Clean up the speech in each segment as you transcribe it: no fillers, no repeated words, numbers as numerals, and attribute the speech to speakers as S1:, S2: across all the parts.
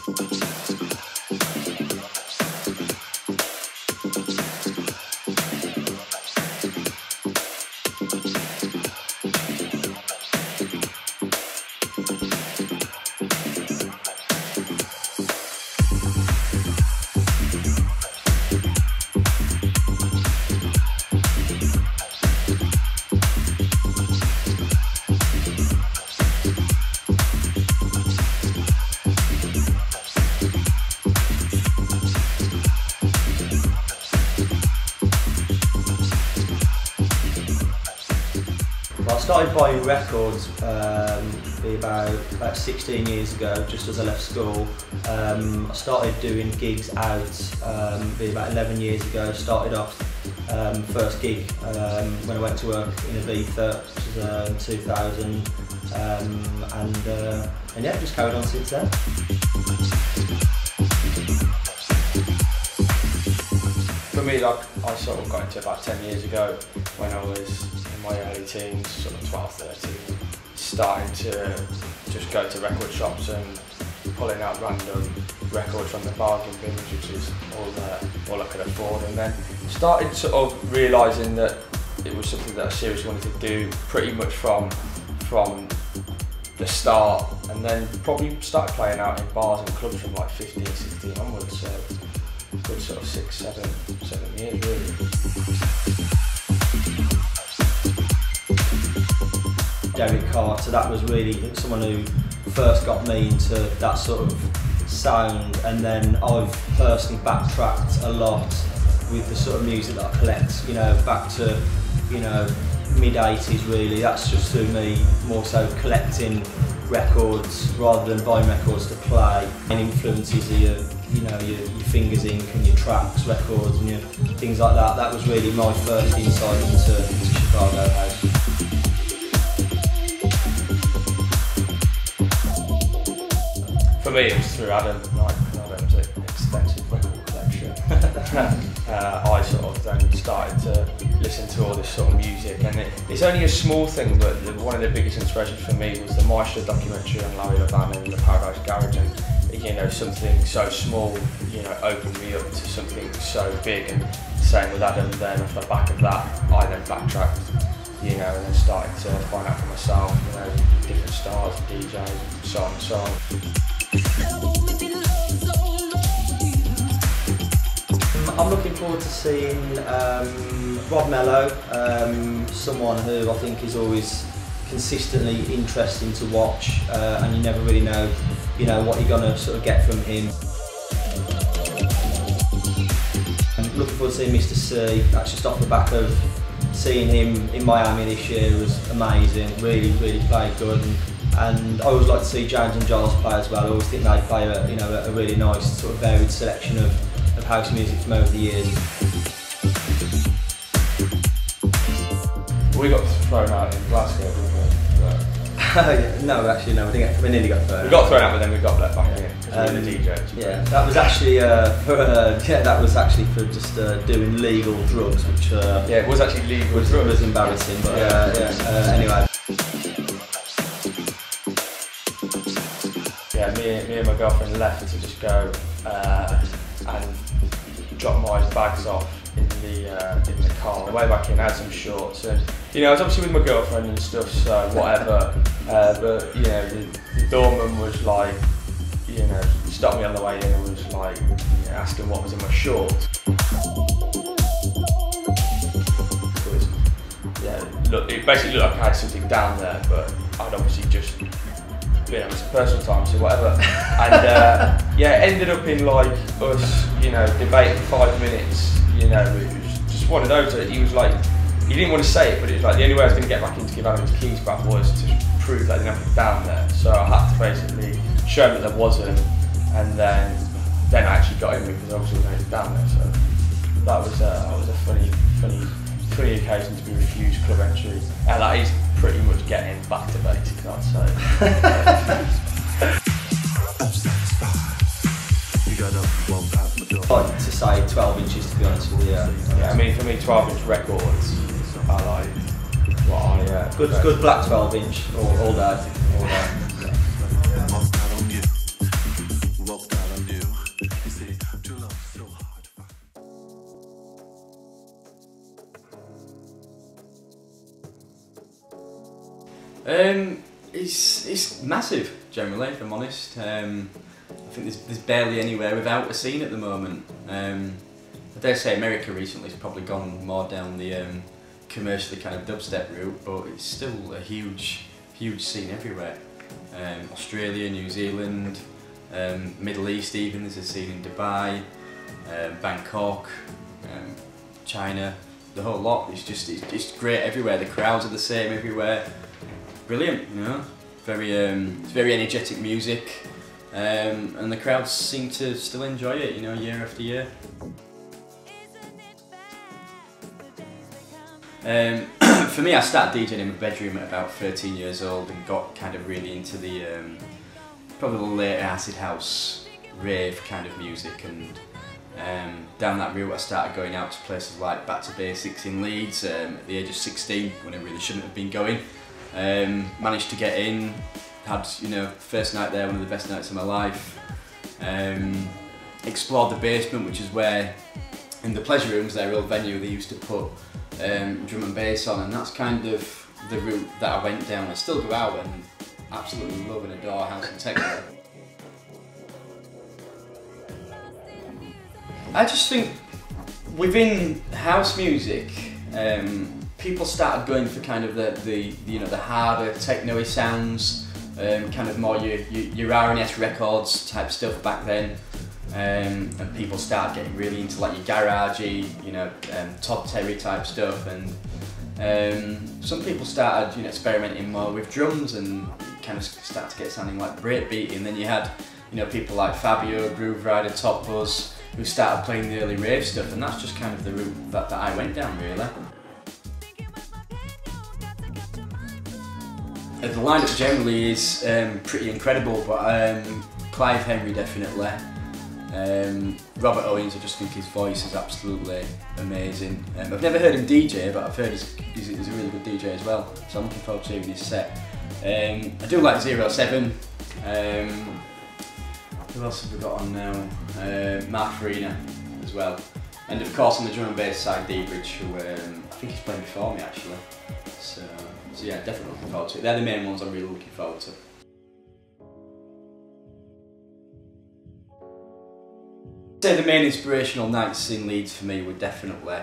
S1: I started buying records about 16 years ago, just as I left school. I started doing gigs out about 11 years ago. Started off first gig when I went to work in Ibiza, which was in 2000, and yeah, just carried on since then.
S2: For me, like, I sort of got into it about 10 years ago when I was in my early teens, sort of 12, 13, starting to just go to record shops and pulling out random records from the bargain bins, which is all I could afford, and then started sort of realising that it was something that I seriously wanted to do pretty much from the start, and then probably started playing out in bars and clubs from like 15, 16 onwards, so good sort of 6, 7 years really.
S1: Derek Carter, that was really someone who first got me into that sort of sound, and then I've personally backtracked a lot with the sort of music that I collect, you know, back to, you know, mid-80s really. That's just through me more so collecting records rather than buying records to play. And influences are your Fingers Inc. and your Tracks records and your things like that. That was really my first insight into Chicago house.
S2: For me, it was through Adam, like Adam's extensive record collection. I sort of then started to listen to all this sort of music, and it's only a small thing, but one of the biggest inspirations for me was the Maestro documentary on Larry Levan and the Paradise Garage, and you know, something so small, you know, opened me up to something so big. And same with Adam. Then off the back of that, I then backtracked, you know, and then started to find out for myself, you know, different stars, DJs, so on and so on.
S1: I'm looking forward to seeing Rob Mello, someone who I think is always consistently interesting to watch, and you never really know, you know, what you're going to sort of get from him. I'm looking forward to seeing Mr. C. That's just off the back of seeing him in Miami this year was amazing. Really played good. And I always like to see James and Giles play as well. I always think they play a really nice sort of varied selection of house music from over the years.
S2: We got thrown out in Glasgow, didn't we?
S1: No, actually no, we nearly got thrown out.
S2: We got thrown out, but then we got let back in because we were the DJs.
S1: Yeah, that was actually for just doing legal drugs, which
S2: yeah, it was actually legal drugs.
S1: It was embarrassing, but anyway.
S2: Yeah, me and my girlfriend left to just go and drop my bags off in the car. On the way back in, I had some shorts, and you know, I was obviously with my girlfriend and stuff, so whatever. But you know, the doorman was like, you know, stopped me on the way in and was like, you know, asking what was in my shorts. It basically looked like I had something down there, but I'd obviously just, you know, it's a personal time, so whatever. And yeah, it ended up in like us, you know, debating for 5 minutes. You know, it was just one of those that he was like, he didn't want to say it, but it was like the only way I was going to get back in to give Adam his keys back was to prove that I didn't have it down there. So I had to basically show him that there wasn't, and then I actually got in because obviously there was down there. So that was a funny occasion to be refused club entry. And that is pretty much getting back to basics, I'd say.
S1: I'd like to say 12 inches, to be honest with you.
S2: Yeah, I mean, for me, 12-inch records are like what I
S1: good black 12-inch all day.
S3: It's massive generally, if I'm honest. I think there's barely anywhere without a scene at the moment. I dare say America recently has probably gone more down the commercially kind of dubstep route, but it's still a huge scene everywhere. Australia, New Zealand, Middle East even, there's a scene in Dubai, Bangkok, China, the whole lot. It's great everywhere. The crowds are the same everywhere. Brilliant, you know. It's very energetic music, and the crowds seem to still enjoy it, you know, year after year. For me, I started DJing in my bedroom at about 13 years old and got kind of really into the probably the later acid house, rave kind of music, and down that route I started going out to places like Back to Basics in Leeds at the age of 16, when I really shouldn't have been going. Managed to get in, had, you know, first night there, one of the best nights of my life. Explored the basement, which is where, in the pleasure rooms, their old venue, they used to put drum and bass on, and that's kind of the route that I went down. I still go out and absolutely love and adore house and techno. I just think within house music, people started going for kind of the you know, the harder techno-y sounds, kind of more your R&S records type stuff back then. And people started getting really into like your garagey, you know, Todd Terry type stuff, and some people started, you know, experimenting more with drums and kind of started to get sounding like breakbeat. And then you had, you know, people like Fabio, Groove Rider, Top Buzz, who started playing the early rave stuff, and that's just kind of the route that I went down, really. The lineup generally is pretty incredible, but Clive Henry definitely. Robert Owens, I just think his voice is absolutely amazing. I've never heard him DJ, but I've heard he's a really good DJ as well, so I'm looking forward to hearing his set. I do like 07. Who else have we got on now? Mark Farina as well. And of course on the drum and bass side, D-Bridge, who I think he's playing before me actually. So yeah, definitely looking forward to it. They're the main ones I'm really looking forward to. I'd say the main inspirational nights in Leeds for me were definitely,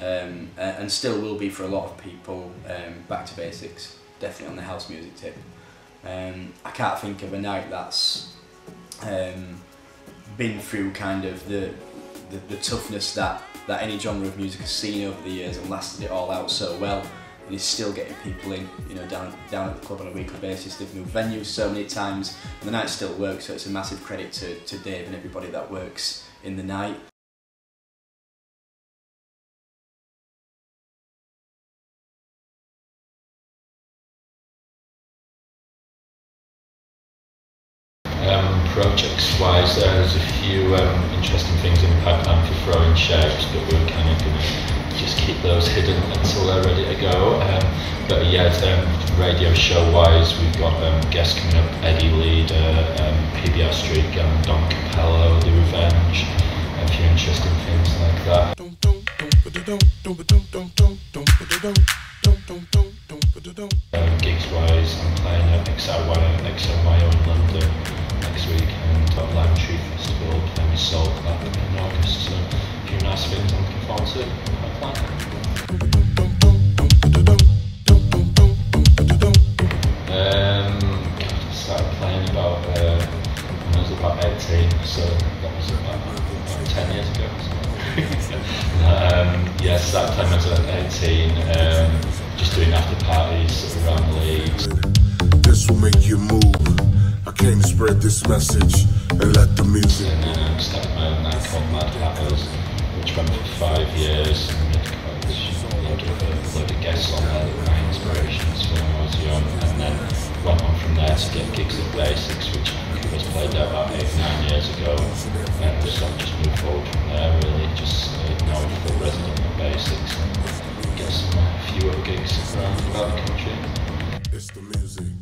S3: and still will be for a lot of people, Back to Basics, definitely on the house music tip. I can't think of a night that's been through kind of the toughness that any genre of music has seen over the years and lasted it all out so well, and is still getting people in, you know, down at the club on a weekly basis. They've moved venues so many times, and the night still works, so it's a massive credit to Dave and everybody that works in the night.
S4: Projects wise, there's a few interesting things in the pipeline for throwing shapes, but we're kind of going to just keep those hidden until they're ready to go. But yeah, radio show wise, we've got guests coming up: Eddie Leader, PBR Street Gang, Don Capello, The Revenge, a few interesting things like that. Gigs wise, I'm playing at XOYO in London next weekend, at Limetree Festival, playing with Soul Clap in August, so a few nice things I'm looking forward to. I started playing about when I was about 18, so that was about 10 years ago. Yes, that time I was at 18, just doing after parties around Leeds.
S5: This will make you move. I came to spread this message and let the music.
S4: And then I started my own night called Mad Hatters, which went for 5 years. And had quite a load of guests on there that were my inspirations when I was young. And then went on from there to get gigs at Basics, which I think was played there about 8-9 years ago. And so I just moved forward from there, really, just now I'm full resident at Basics and get a few other gigs around about the country.
S5: It's the music.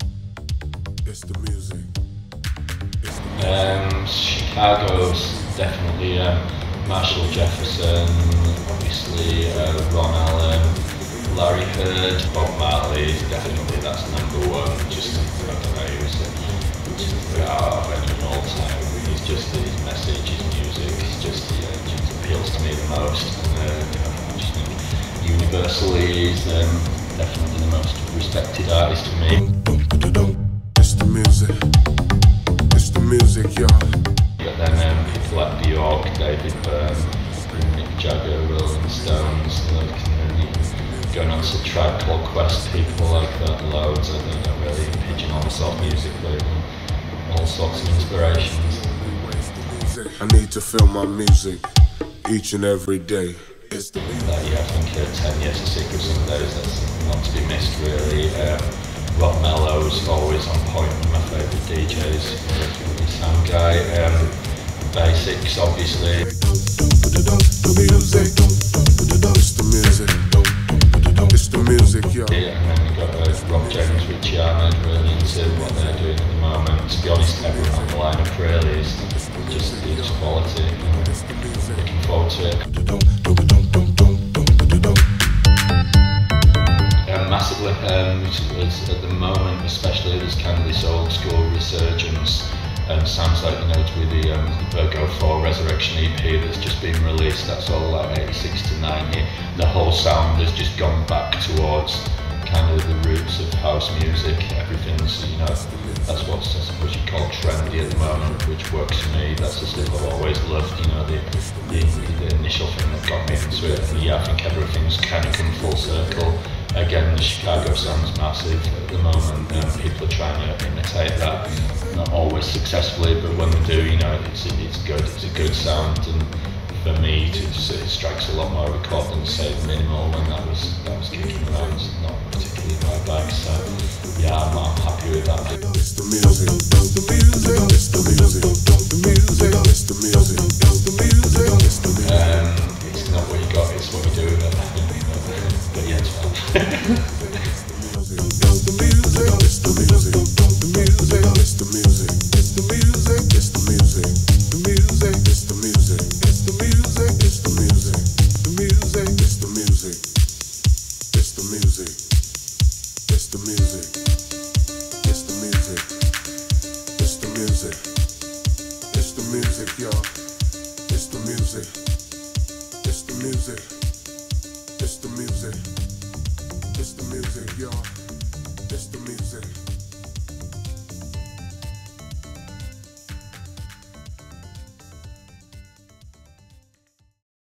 S5: It's the music.
S4: Chicago's definitely Marshall Jefferson, obviously Ron Allen, Larry Heard, Bob Marley, definitely that's number one. Just, I don't know, he was an all-time. He's just, his message, his music, it's just, it just appeals to me the most. I just think universally he's definitely the most respected artist for me.
S5: It's the music, y'all.
S4: But then people like Bjork, David Byrne, Mick Jagger, Rolling Stones, going on to Tribe Called Quest, people like that, loads. I don't really pigeonhole myself musically, all sorts of inspirations.
S5: I need to feel my music each and every day. It's the music.
S4: Yeah, I think 10 Years of Secret Sundays, that's not to be missed really. Rob Mello's always on point, one of my favourite DJs, really sound guy. Basics, obviously.
S5: It's the music, yo.
S4: Yeah, and then we've got Rob James, Richie Ahmed, really into what they're doing at the moment. To be honest, everyone on the lineup really is just huge quality. Looking forward to it. Massively, at the moment especially, there's kind of this old school resurgence. Sounds like, you know, with the Virgo 4 Resurrection EP that's just been released, that's all like 86 to 90. The whole sound has just gone back towards kind of the roots of house music. Everything's, you know, that's what's, I suppose you call trendy at the moment, which works for me. That's the stuff I've always loved, you know, the initial thing that got me into it. And yeah, I think everything's kind of come full circle. Again, the Chicago sound's massive at the moment, and people are trying to imitate that. Not always successfully, but when they do, you know, it's good. It's a good sound, and for me, it strikes a lot more of a chord than say Minimal when that was kicking around. It's not particularly my bag, so yeah, I'm happy with that.
S5: It's the music, the music, it's the music, the music, it's the music, the music, it's the music.
S4: It's not what you got, it's what you do with it. But yeah, it's fun.
S5: The music, it's the music, the music, it's the music, it's the music, it's the music, the music, it's the music, it's the music, it's the music, the music, it's the music, it's the music, it's the music, it's the music, it's the music, it's the music, y'all, it's the music, it's the music, it's the music, it's the music, y'all, it's the music.